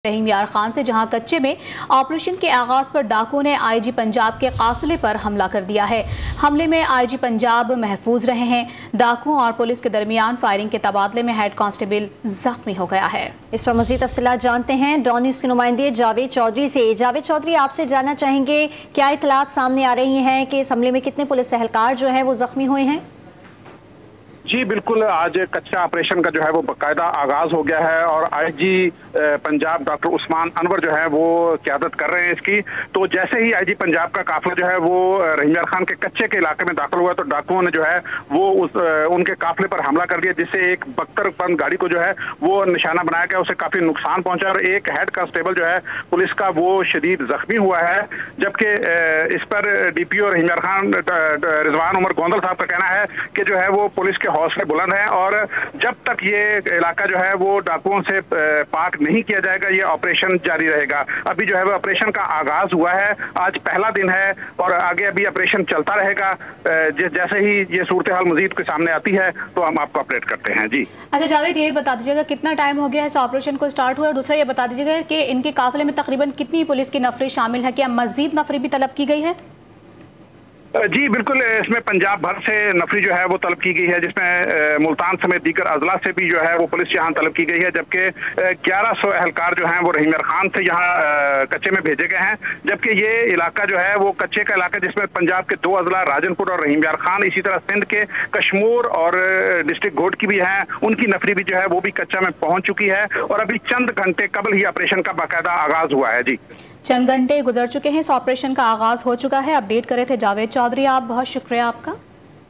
रहीम यार खान से, जहां कच्चे में ऑपरेशन के आगाज पर डाकुओं ने आईजी पंजाब के काफिले पर हमला कर दिया है। हमले में आईजी पंजाब महफूज रहे हैं। डाकुओं और पुलिस के दरमियान फायरिंग के तबादले में हेड कांस्टेबल जख्मी हो गया है। इस पर मजीद तफसीलात जानते हैं डॉन न्यूज़ के नुमाइंदे जावेद चौधरी से। जावेद चौधरी, आपसे जानना चाहेंगे क्या इतलात सामने आ रही हैं कि इस हमले में कितने पुलिस एहलकार जो है वो जख्मी हुए हैं? जी बिल्कुल, आज कच्चा ऑपरेशन का जो है वो बाकायदा आगाज हो गया है और आईजी पंजाब डॉक्टर उस्मान अनवर जो है वो क़यादत कर रहे हैं इसकी। तो जैसे ही आईजी पंजाब का काफिला जो है वो रहीम यार खान के कच्चे के इलाके में दाखिल हुआ तो डाकुओं ने जो है वो उनके काफिले पर हमला कर दिया, जिससे एक बख्तर गाड़ी को जो है वो निशाना बनाया गया, उसे काफी नुकसान पहुंचा और एक हेड कांस्टेबल जो है पुलिस का वो शदीद जख्मी हुआ है। जबकि इस पर डीपीओ रहीम यार खान रिजवान उमर गोंदल साहब का कहना है कि जो है वो पुलिस के हौसले बुलंद हैं और जब तक ये इलाका जो है वो डाकुओं से पाक नहीं किया जाएगा ये ऑपरेशन जारी रहेगा। अभी जो है वो ऑपरेशन का आगाज हुआ है, आज पहला दिन है और आगे अभी ऑपरेशन चलता रहेगा। जैसे ही ये सूरत हाल मजीद के सामने आती है तो हम आपको अपडेट करते हैं। जी अच्छा जावेद, ये बता दीजिएगा कितना टाइम हो गया है इस ऑपरेशन को स्टार्ट हुआ, और दूसरा ये बता दीजिएगा कि इनके काफिले में तकरीबन कितनी पुलिस की नफरी शामिल है, क्या मजीद नफरी भी तलब की गई है? जी बिल्कुल, इसमें पंजाब भर से नफरी जो है वो तलब की गई है, जिसमें मुल्तान समेत दीगर अजला से भी जो है वो पुलिस यहाँ तलब की गई है। जबकि 1100 एहलकार जो हैं वो रहीम यार खान से यहाँ कच्चे में भेजे गए हैं। जबकि ये इलाका जो है वो कच्चे का इलाका जिसमें पंजाब के 2 अजला राजनपुर और रहीम यार खान, इसी तरह सिंध के कश्मूर और डिस्ट्रिक्ट घोट की भी हैं, उनकी नफरी भी जो है वो भी कच्चा में पहुंच चुकी है और अभी चंद घंटे कबल ही ऑपरेशन का बाकायदा आगाज हुआ है। जी चंद घंटे गुजर चुके हैं, इस ऑपरेशन का आगाज हो चुका है। अपडेट करे थे जावेद चौधरी, आप बहुत शुक्रिया आपका।